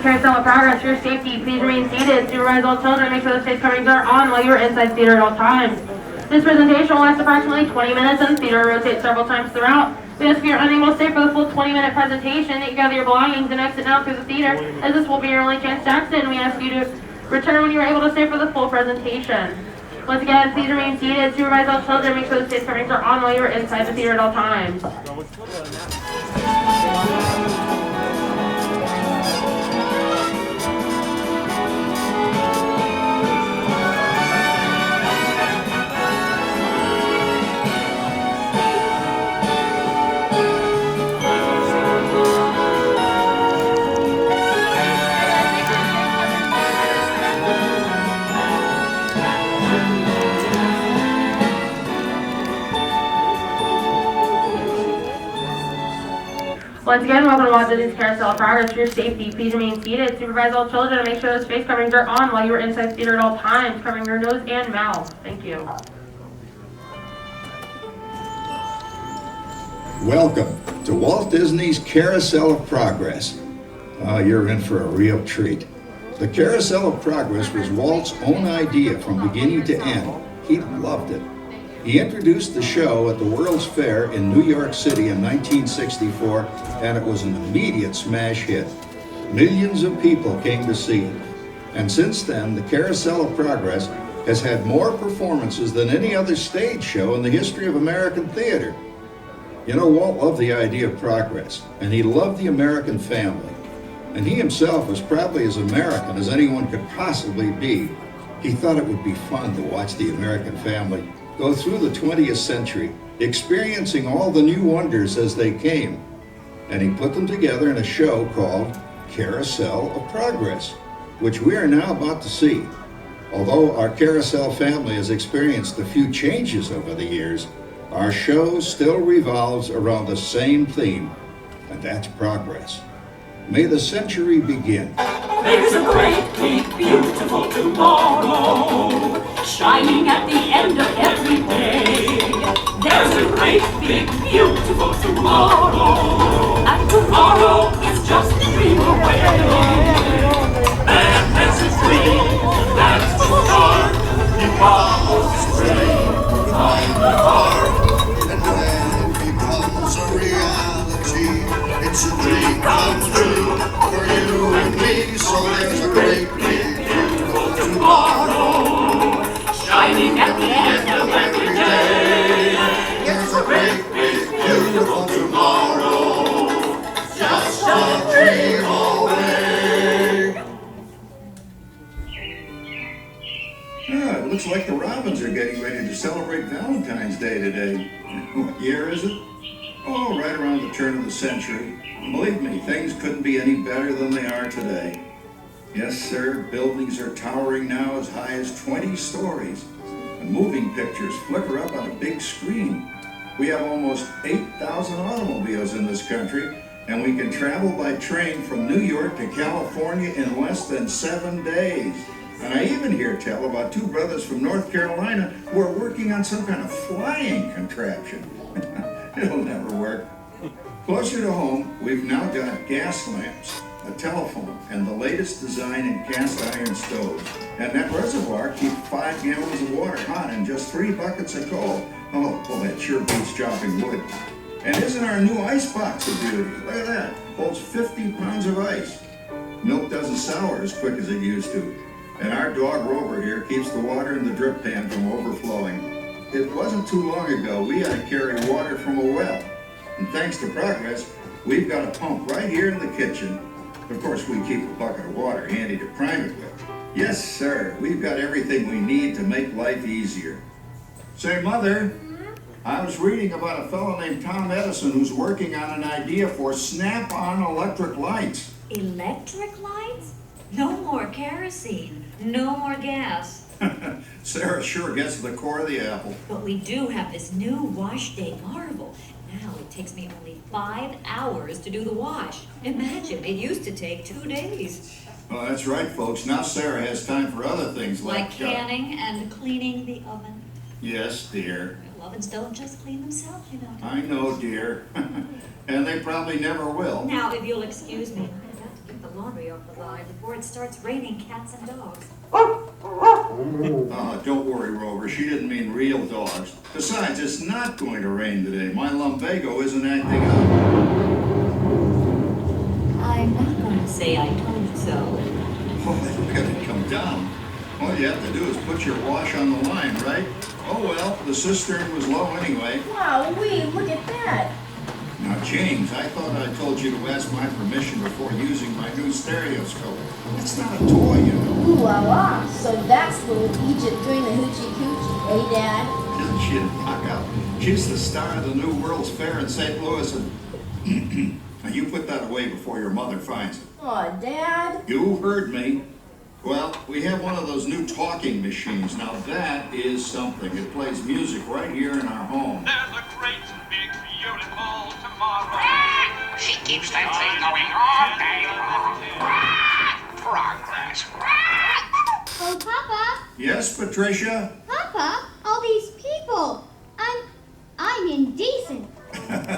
Carousel of Progress. For your safety, please remain seated. Supervise all children. Make sure the face coverings are on while you are inside the theater at all times. This presentation will last approximately 20 minutes and the theater will rotate several times throughout. We ask if you're unable to stay for the full 20-minute presentation that you gather your belongings and exit now through the theater, as this will be your only chance to exit, and we ask you to return when you are able to stay for the full presentation. Once again, please remain seated. Supervise all children. Make sure the face coverings are on while you are inside the theater at all times. Once again, welcome to Walt Disney's Carousel of Progress. For your safety, please remain seated. Supervise all children and make sure those face coverings are on while you are inside the theater at all times, covering your nose and mouth. Thank you. Welcome to Walt Disney's Carousel of Progress. You're in for a real treat. The Carousel of Progress was Walt's own idea from beginning to end. He loved it. He introduced the show at the World's Fair in New York City in 1964, and it was an immediate smash hit. Millions of people came to see it. And since then, the Carousel of Progress has had more performances than any other stage show in the history of American theater. You know, Walt loved the idea of progress, and he loved the American family. And he himself was probably as American as anyone could possibly be. He thought it would be fun to watch the American family go through the 20th century, experiencing all the new wonders as they came. And he put them together in a show called Carousel of Progress, which we are now about to see. Although our Carousel family has experienced a few changes over the years, our show still revolves around the same theme, and that's progress. May the century begin. There's a great, big, beautiful tomorrow, shining at the end of every day. There's a great, big, beautiful tomorrow, and tomorrow is just a dream away. Man has a dream, that's the start. He follows his dream, behind the heart. And when it becomes a reality, it's a dream come true for you and me. So there's a great, big, beautiful tomorrow, Shining at the end of every day. There's a great, big, beautiful tomorrow, just a dream away. It looks like the Robins are getting ready to celebrate Valentine's Day today. What year is it? Oh, right around the turn of the century. Believe me, things couldn't be any better than they are today. Yes, sir, buildings are towering now as high as 20 stories. And moving pictures flicker up on a big screen. We have almost 8,000 automobiles in this country, and we can travel by train from New York to California in less than 7 days. And I even hear tell about two brothers from North Carolina who are working on some kind of flying contraption. It'll never work. Closer to home, we've now got gas lamps, a telephone, and the latest design in cast iron stoves. And that reservoir keeps 5 gallons of water hot and just 3 buckets of coal. Oh, well, that sure beats chopping wood. And isn't our new ice box a beauty? Look at that. Holds 50 pounds of ice. Milk doesn't sour as quick as it used to. And our dog Rover here keeps the water in the drip pan from overflowing. It wasn't too long ago we had to carry water from a well. And thanks to progress, we've got a pump right here in the kitchen. Of course, we keep a bucket of water handy to prime it with. Yes, sir, we've got everything we need to make life easier. Say, Mother, I was reading about a fellow named Tom Edison who's working on an idea for snap-on electric lights. Electric lights? No more kerosene, no more gas. Sarah sure gets to the core of the apple. But we do have this new wash day marvel. Now it takes me only 5 hours to do the wash. Imagine, it used to take 2 days. Well, that's right, folks. Now Sarah has time for other things Like canning and cleaning the oven. Yes, dear. Well, ovens don't just clean themselves, you know. I know, dear. And they probably never will. Now, if you'll excuse me, I've got to get the laundry off the line before it starts raining cats and dogs. Don't worry, Rover. She didn't mean real dogs. Besides, it's not going to rain today. My lumbago isn't acting up. I'm not going to say I told you so. Oh, look at it come down. All you have to do is put your wash on the line, right? Oh well, the cistern was low anyway. Wow, look at that. Now, James, I thought I told you to ask my permission before using my new stereoscope. It's not a toy, you know. Ooh la la. So that's little Egypt doing the hoochie coochie, eh, Dad? Isn't she a knockout? She's the star of the New World's Fair in St. Louis, and now you put that away before your mother finds it. Aw, Dad. You heard me. Well, we have one of those new talking machines. Now that is something. It plays music right here in our home. There's a great, big, beautiful tomorrow. She keeps that thing going all day long. Progress. Oh, Papa! Yes, Patricia? Papa, all these people. I'm indecent.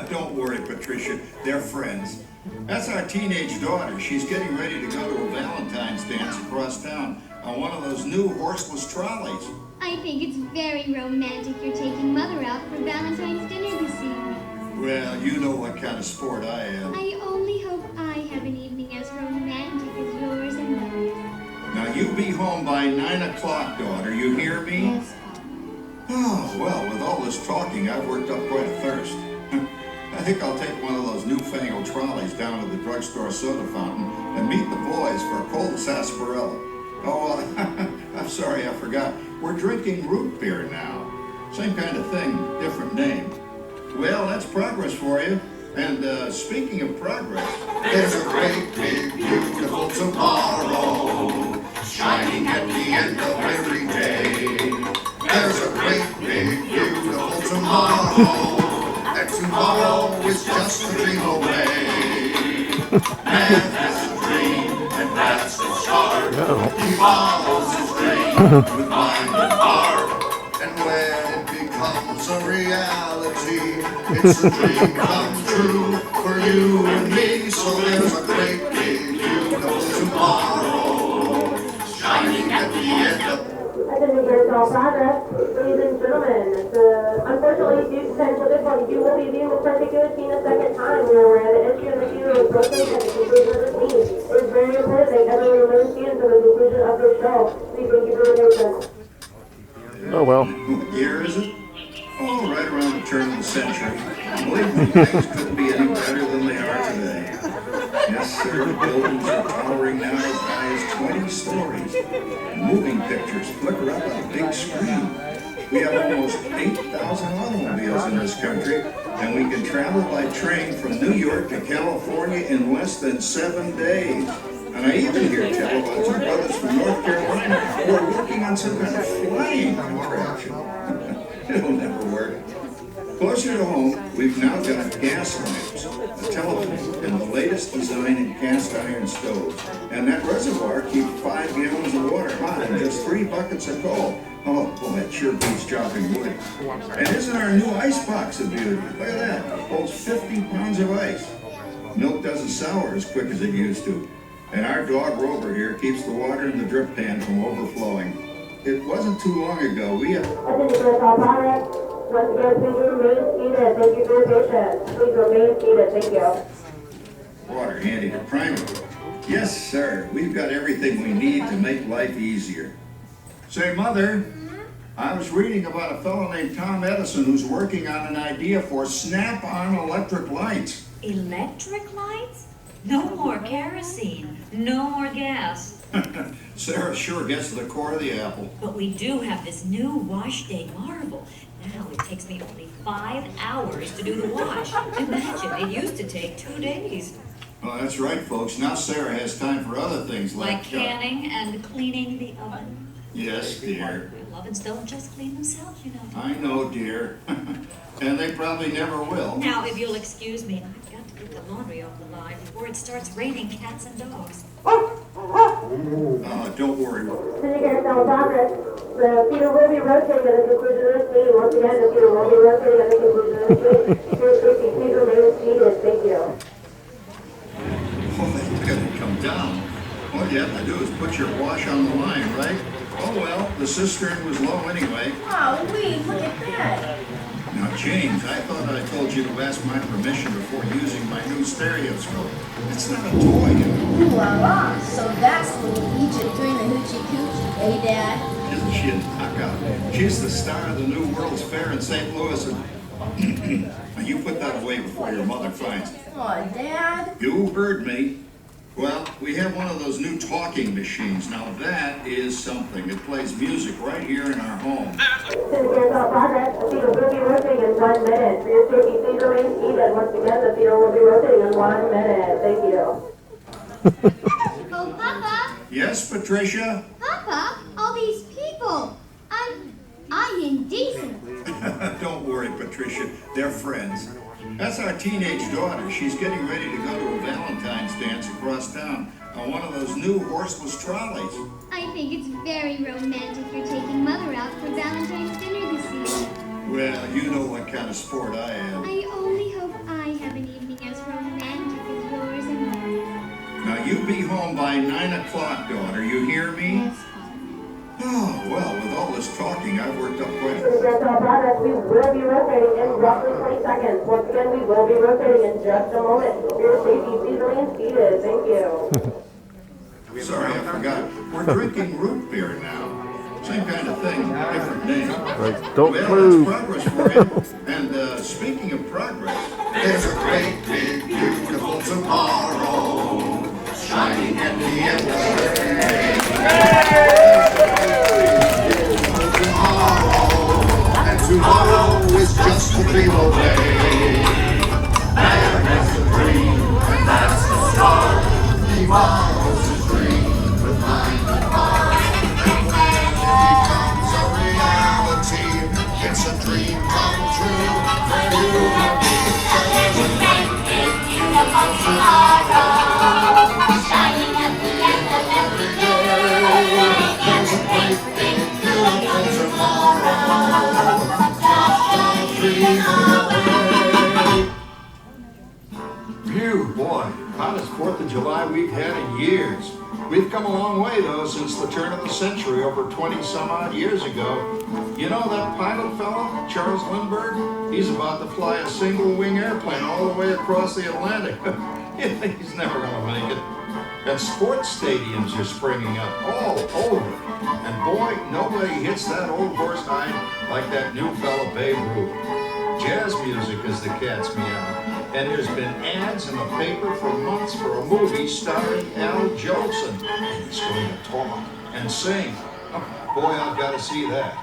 Don't worry, Patricia. They're friends. That's our teenage daughter. She's getting ready to go to a Valentine's dance across town on one of those new horseless trolleys. I think it's very romantic you're taking Mother out for Valentine's dinner this evening. Well, you know what kind of sport I am. I only hope I have an evening as romantic as yours and Mother's. Now, you be home by 9 o'clock, daughter. You hear me? Yes, Papa. Oh, well, with all this talking, I've worked up quite a thirst. I think I'll take one of those newfangled trolleys down to the drugstore soda fountain and meet the boys for a cold sarsaparilla. Oh, I'm sorry, I forgot. We're drinking root beer now. Same kind of thing, different name. Well, that's progress for you. And speaking of progress, There's a great, big, beautiful tomorrow, shining at the end of every day. There's a great, big, beautiful tomorrow, and tomorrow is just a dream away. Man has a dream, and that's the start. He follows his dream with mind and heart. And when it becomes a reality, it's a dream come true for you and me. So there's a great, big, beautiful tomorrow, shining at the end of Attention Carousel progress. Ladies and gentlemen, unfortunately, due to technical difficulty, you will be viewing this particular scene a second time. We are aware that entry in the theater is rotating at the conclusion of the scene. It is very important that everyone remains seated until the conclusion of the show. Please thank you for your patience. Oh well. what year is it? Oh, right around the turn of the century. Believe me, things couldn't be any better than they are today. Yes, sir, the buildings are towering now as high as 20 stories. Moving pictures flicker up on a big screen. We have almost 8,000 automobiles in this country, and we can travel by train from New York to California in less than 7 days. And I even hear tell about two brothers from North Carolina who are working on some kind of flying contraption. It'll never work. Closer to home, we've now got gas lamps, a telephone, and the latest design in cast iron stoves. And that reservoir keeps 5 gallons of water hot and just 3 buckets of coal. Oh, boy, that sure beats chopping wood. And isn't our new ice box a beauty? Look at that. Holds 50 pounds of ice. Milk doesn't sour as quick as it used to. And our dog Rover here keeps the water in the drip pan from overflowing. It wasn't too long ago we had... Attention Carousel progress. Once again, please remain seated. Thank you for your patience. Please remain seated. Thank you. Water handy to primer. Yes, sir. We've got everything we need to make life easier. Say, Mother, I was reading about a fellow named Tom Edison who's working on an idea for snap-on electric lights. Electric lights? No more kerosene. No more gas. Sarah sure gets to the core of the apple. But we do have this new wash day marvel. Now it takes me only 5 hours to do the wash. Imagine, it used to take 2 days. Well, that's right, folks. Now Sarah has time for other things Like canning and cleaning the oven. Yes, dear. Well, ovens don't just clean themselves, you know. I know, dear. And they probably never will. Now, if you'll excuse me, I've got to get the laundry off the line before it starts raining cats and dogs. Don't worry. Attention Carousel progress. The theater will be rotating at the conclusion of the scene. Once again, the theater will be rotating at the conclusion of the scene. Please remain seated. Thank you. Oh, they couldn't come down. All you have to do is put your wash on the line, right? Oh well, the cistern was low anyway. Oh, wait, look at that. Now, James, I thought I told you to ask my permission before using my new stereoscope. It's not a toy, you know. Ooh la la. So that's little Egypt doing the hoochie coochie, eh, Dad? Isn't she a knockout? She's the star of the new World's Fair in St. Louis. Now, you put that away before your mother finds it. Oh, Dad. You heard me. Well, we have one of those new talking machines. Now, that is something. It plays music right here in our home. Since there's no progress, the theater will be rotating in 1 minute. For your safety, please remain seated. Once again, the theater will be rotating in 1 minute. Thank you. Oh, Papa! Yes, Patricia? Papa, all these people. I'm indecent. Don't worry, Patricia. They're friends. That's our teenage daughter. She's getting ready to go to a Valentine's dance across town on one of those new horseless trolleys. I think it's very romantic you're taking Mother out for Valentine's dinner this evening. Well, you know what kind of sport I am. I only hope I have an evening as romantic as yours and mine. Now, you be home by 9 o'clock, daughter. You hear me? Yes, Oh, well, with all this talking, I've worked up quite Since there's no progress, we will be rotating in roughly 20 seconds. Once again, we will be rotating in just a moment. For your safety, please remain seated. Thank you. Sorry, I forgot. We're drinking root beer now. Same kind of thing, different name. Right, don't Well, move. that's progress for you. And speaking of progress, There's a great, big, beautiful tomorrow, shining at the end of the day. And tomorrow is just a dream away. Man has a dream, and that's the start. He follows his dream with mind and heart. And when it becomes a reality, it's a dream come true for you and me. There's a great big beautiful tomorrow, shining at the end of every day. There's a great big beautiful tomorrow, just a dream away. phew, boy, hottest 4th of July we've had in years. We've come a long way, though, since the turn of the century, over 20-some-odd years ago. You know that pilot fella, Charles Lindbergh? He's about to fly a single-wing airplane all the way across the Atlantic. He's never going to make it. And sports stadiums are springing up all over. And boy, nobody hits that old horse hide like that new fella Babe Ruth. Jazz music is the cat's meow. And there's been ads in the paper for months for a movie starring Al Jolson. And he's going to talk and sing. Oh, boy, I've got to see that.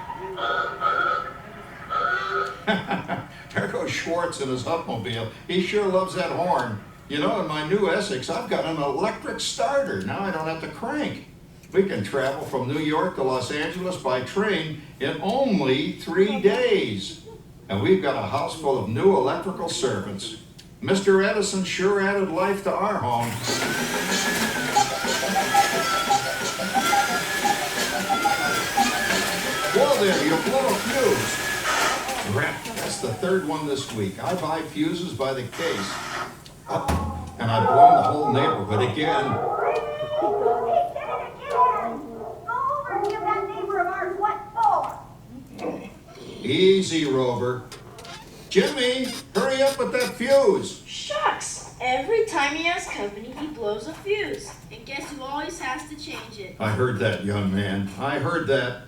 There goes Schwartz in his Hupmobile. He sure loves that horn. You know, in my new Essex, I've got an electric starter. Now I don't have to crank. We can travel from New York to Los Angeles by train in only 3 days. And we've got a house full of new electrical servants. Mr. Edison sure added life to our home. Whoa there, you blow a fuse. Rap, that's the 3rd one this week. I buy fuses by the case. Oh, and I've blown the whole neighborhood again. Give that neighbor of ours what for? Easy, Rover. Jimmy, hurry up with that fuse. Shucks! Every time he has company, he blows a fuse. And guess who always has to change it? I heard that, young man. I heard that.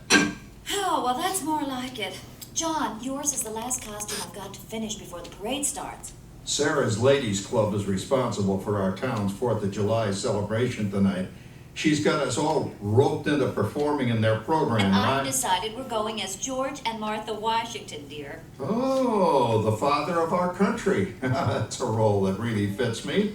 Oh, well, that's more like it. John, yours is the last costume I've got to finish before the parade starts. Sarah's Ladies Club is responsible for our town's 4th of July celebration tonight. She's got us all roped into performing in their program. And I've decided we're going as George and Martha Washington, dear. Oh, the father of our country. That's a role that really fits me.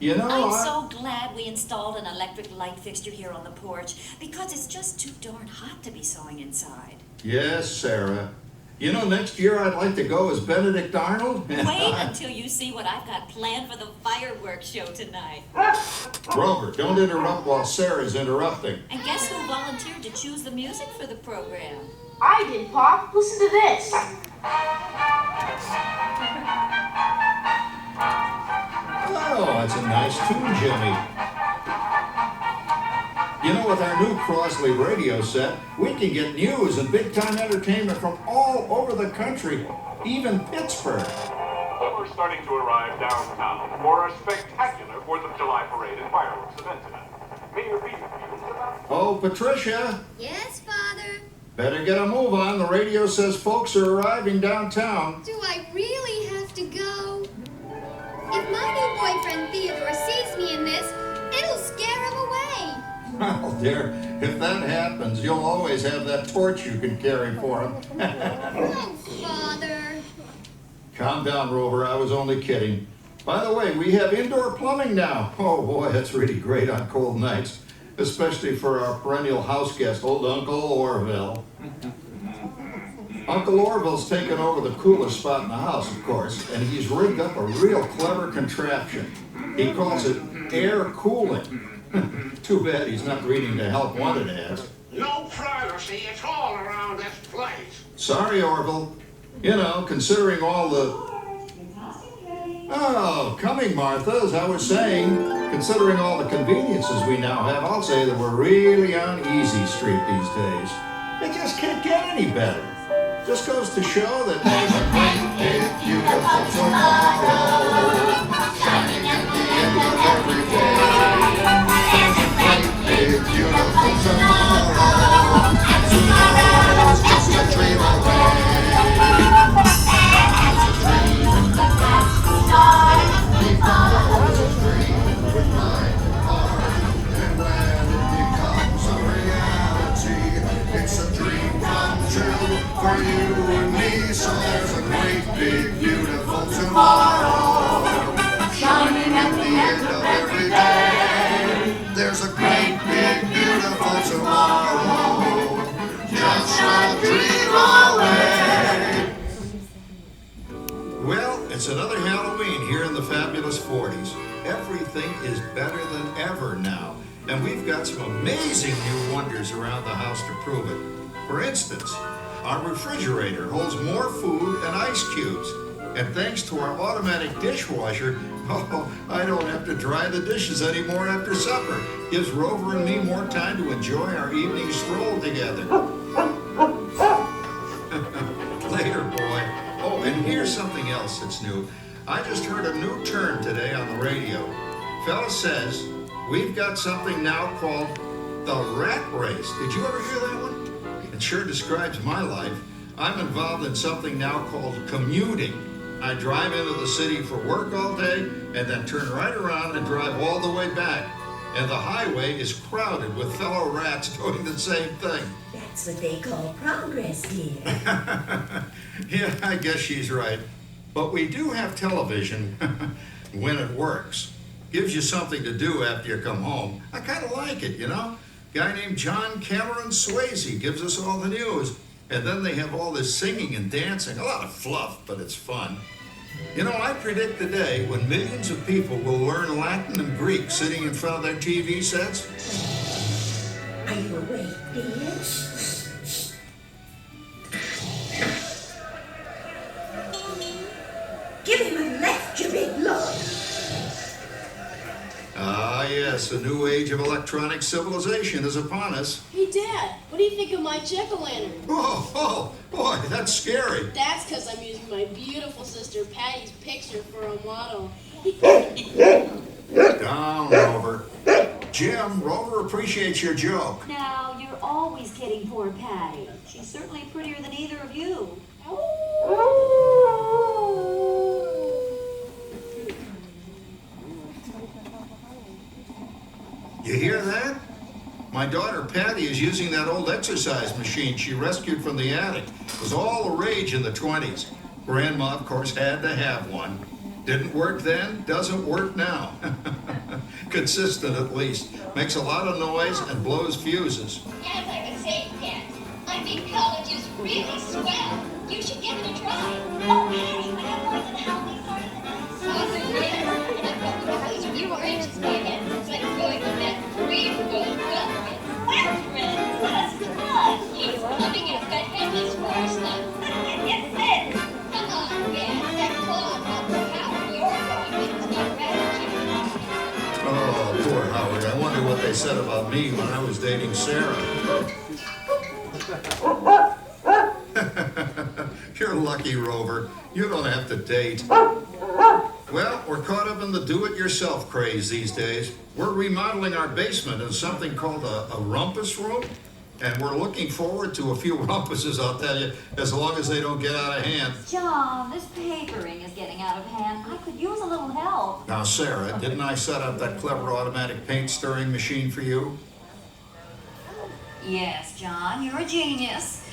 You know, I'm so glad we installed an electric light fixture here on the porch because it's just too darn hot to be sewing inside. Yes, Sarah. You know, next year I'd like to go as Benedict Arnold. Wait until you see what I've got planned for the fireworks show tonight. Rover, don't interrupt while Sarah's interrupting. And guess who volunteered to choose the music for the program? I did, Pop. Listen to this. Oh, that's a nice tune, Jimmy. You know, with our new Crosley radio set, we can get news and big-time entertainment from all over the country, even Pittsburgh. We're starting to arrive downtown for a spectacular 4th of July parade and fireworks event tonight. Mayor Peter. Oh, Patricia. Yes, Father? Better get a move on. The radio says folks are arriving downtown. Do I really have to go? If my new boyfriend Theodore sees me in this, it'll scare him away. Well, dear, if that happens, you'll always have that torch you can carry for him. Oh, Father. Calm down, Rover. I was only kidding. By the way, we have indoor plumbing now. Oh, boy, that's really great on cold nights, especially for our perennial house guest, old Uncle Orville. Uncle Orville's taken over the coolest spot in the house, of course, and he's rigged up a real clever contraption. He calls it air cooling. Too bad he's not reading the help wanted ads. No privacy at all around this place. Sorry, Orville. You know, considering all the... Oh, coming, Martha, as I was saying, considering all the conveniences we now have, I'll say that we're really on easy street these days. It just can't get any better. Just goes to show that there's a great big beautiful tomorrow shining at the end of every day. There's a great big beautiful tomorrow, and tomorrow's just a dream away. It's a dream that has to start. We follow the dream with mind and heart, and when it becomes a reality, it's a dream come true for you and me. So there's a great big beautiful tomorrow shining at the end of every day. There's a great big beautiful tomorrow, just a dream away. Well, it's another Halloween here in the fabulous 40s. Everything is better than ever now, and we've got some amazing new wonders around the house to prove it. For instance, our refrigerator holds more food and ice cubes. And thanks to our automatic dishwasher, I don't have to dry the dishes anymore after supper. Gives Rover and me more time to enjoy our evening stroll together. Later, boy. Oh, and here's something else that's new. I just heard a new term today on the radio. Fella says, we've got something now called the rat race. Did you ever hear that one? It sure describes my life. I'm involved in something now called commuting. I drive into the city for work all day and then turn right around and drive all the way back. And the highway is crowded with fellow rats doing the same thing. That's what they call progress here. Yeah, I guess she's right. But we do have television when it works. Gives you something to do after you come home. I kind of like it, you know? Guy named John Cameron Swayze gives us all the news. And then they have all this singing and dancing. A lot of fluff, but it's fun. You know, I predict the day when millions of people will learn Latin and Greek sitting in front of their TV sets. Are you awake, dear? Give him a left, you big lord. Ah, yes, a new age of electronic civilization is upon us. Hey, Dad, what do you think of my jack-o'-lantern? Oh, boy, that's scary. That's because I'm using my beautiful sister Patty's picture for a model. Down, Rover. Jim, Rover appreciates your joke. Now, you're always kidding poor Patty. She's certainly prettier than either of you. You hear that? My daughter Patty is using that old exercise machine she rescued from the attic. It was all the rage in the 20s. Grandma, of course, had to have one. Didn't work then, doesn't work now. Consistent at least. Makes a lot of noise and blows fuses. As I was saying, Dad, I think college is really swell. You should give it a try. Oh, Patty, I have more than how we started the night. Awesome, yeah. And I've got the clothes from your branches again. It's like going with that free world government. Well, friends, that's fun. He's coming and got headless for us now. Yes, it. Come on, Dad. That claw not the power you're going with is not rather. Oh, poor Howard. I wonder what they said about me when I was dating Sarah. You're lucky, Rover. You don't have to date. Well, we're caught up in the do-it-yourself craze these days. We're remodeling our basement in something called a rumpus room. And we're looking forward to a few rumpuses, I'll tell you, as long as they don't get out of hand. John, this papering is getting out of hand. I could use a little help. Now, Sarah, didn't I set up that clever automatic paint stirring machine for you? Yes, John, you're a genius.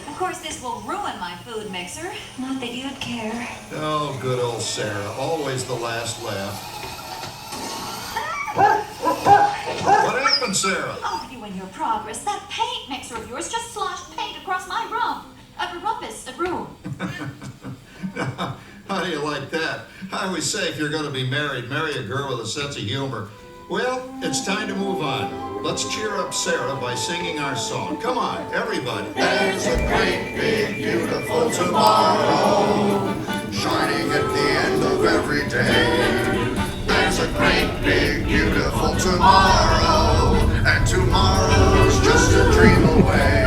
Of course, this will ruin my food mixer. Not that you'd care. Oh, good old Sarah. Always the last laugh. What happened, Sarah? Oh, you and your progress. That paint mixer of yours just sloshed paint across my room. How do you like that? I always say if you're going to be married, marry a girl with a sense of humor. Well, it's time to move on. Let's cheer up Sarah by singing our song. Come on, everybody. There's a great, big, beautiful tomorrow, shining at the end of every day. There's a great, big, beautiful tomorrow, and tomorrow's just a dream away.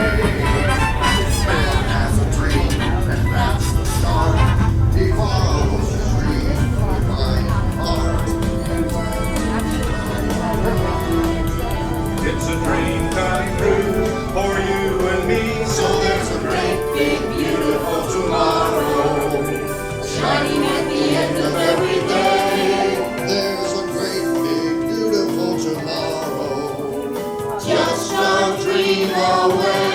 Man has a dream, and that's the start. He follows his dream by heart. It's a dream come true for you and me. So there's a great, big, beautiful tomorrow, shining at the end of every day. There's a great, big, beautiful tomorrow, just a dream away.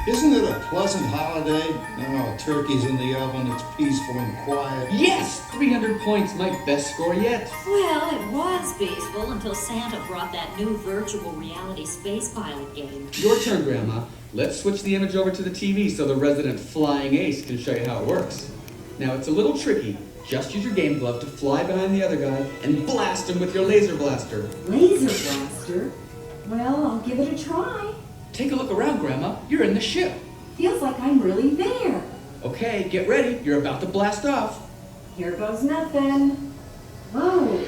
Isn't it a pleasant holiday? Oh, turkey's in the oven, it's peaceful and quiet. Yes! 300 points, my best score yet. Well, it was peaceful until Santa brought that new virtual reality space pilot game. Your turn, Grandma. Let's switch the image over to the TV so the resident flying ace can show you how it works. Now, it's a little tricky. Just use your game glove to fly behind the other guy and blast him with your laser blaster. Laser blaster? Well, I'll give it a try. Take a look around, Grandma. You're in the ship. Feels like I'm really there. Okay, get ready. You're about to blast off. Here goes nothing. Whoa.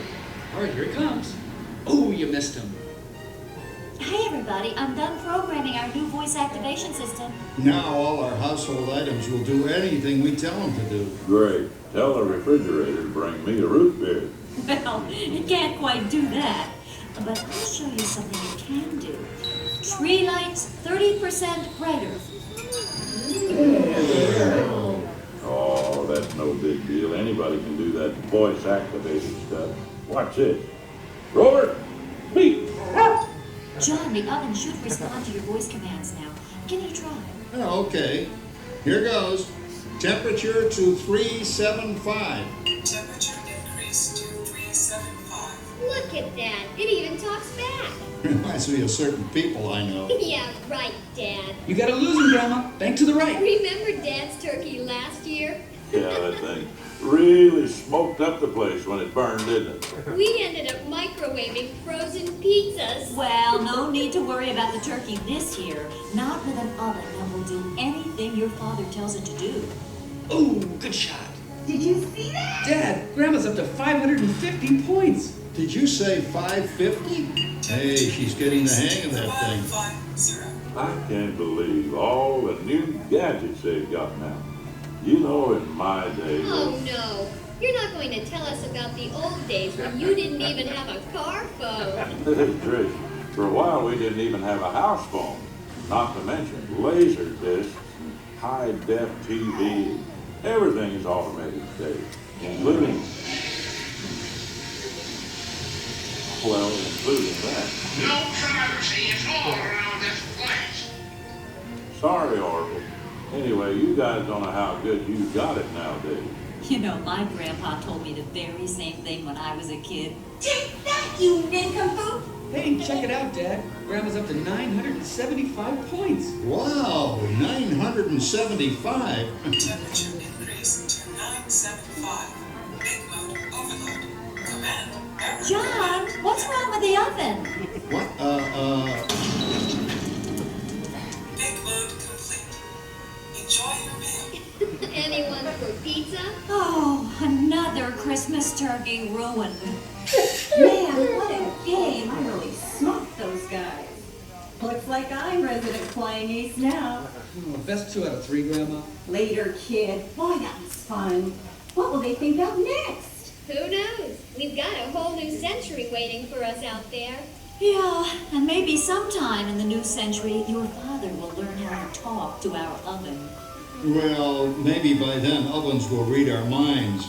All right, here he comes. Oh, you missed him. Hey, everybody, I'm done programming our new voice activation system. Now all our household items will do anything we tell them to do. Great. Tell the refrigerator to bring me a root beer. Well, it can't quite do that. But I'll show you something it can do. Tree lights 30% brighter. Oh, that's no big deal. Anybody can do that voice activated stuff. Watch this. Rover, beep. John, the oven should respond to your voice commands now. Give it a try. Oh, okay. Here goes. Temperature to 375. Temperature increased to 375. Look at that. It even talks back. Reminds me of certain people I know. Yeah, right, Dad. You gotta lose him, Grandma. Bank to the right. Remember Dad's turkey last year? Yeah, that thing really smoked up the place when it burned, didn't it? We ended up microwaving frozen pizzas. Well, no need to worry about the turkey this year. Not with an oven that will do anything your father tells it to do. Oh, good shot. Did you see that? Dad, Grandma's up to 550 points. Did you say 550? Hey, she's getting the hang of that thing. I can't believe all the new gadgets they've got now. You know, in my day... Oh, no. You're not going to tell us about the old days when you didn't even have a car phone. Trish, for a while we didn't even have a house phone. Not to mention laser discs, high-def TV. Everything is automated today, including... Well, including that. No privacy at all around this place. Sorry, Orville. Anyway, you guys don't know how good you got it nowadays. You know, my grandpa told me the very same thing when I was a kid. Take that, you nincompoop! Hey, check it out, Dad. Grandma's up to 975 points. Wow, 975? Temperature increased to 975. Big mode overload. Command. John, what's wrong with the oven? What? Big mode complete. Enjoy your meal. Anyone for pizza? Oh, another Christmas turkey ruined. Man, what a game. I really smoked those guys. Looks like I'm resident flying ace now. Oh, best 2 out of 3, Grandma. Later, kid. Boy, that was fun. What will they think of next? Who knows? We've got a whole new century waiting for us out there. Yeah, and maybe sometime in the new century, your father will learn how to talk to our oven. Well, maybe by then ovens will read our minds.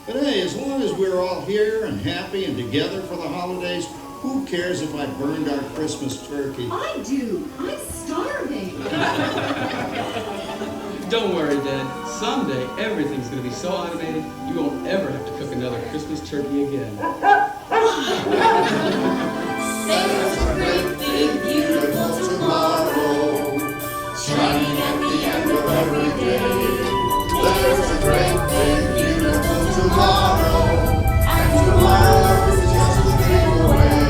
But hey, as long as we're all here and happy and together for the holidays, who cares if I burned our Christmas turkey? I do. I'm starving. Don't worry, Dad. Someday, everything's going to be so automated, you won't ever have to cook another Christmas turkey again. There's a great big beautiful tomorrow, shining at the end of every day. There's a great big beautiful tomorrow, and tomorrow is just a dream away.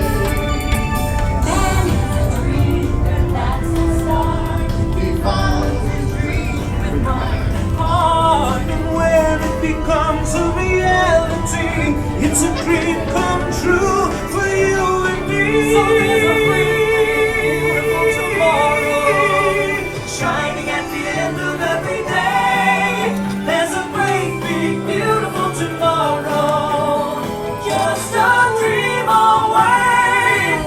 Man is a dreamer, that's the start. He follows his dream with mind and heart, And when it becomes a reality, it's a dream come true for you and me. So there's a great beautiful tomorrow, shining at the end of every day. There's a great big beautiful tomorrow, just a dream away.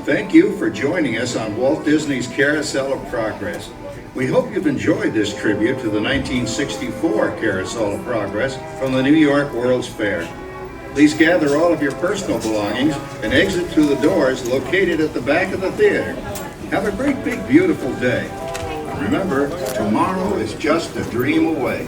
Thank you for joining us on Walt Disney's Carousel of Progress. We hope you've enjoyed this tribute to the 1964 Carousel of Progress from the New York World's Fair. Please gather all of your personal belongings and exit through the doors located at the back of the theater. Have a great, big, beautiful day. Remember, tomorrow is just a dream away.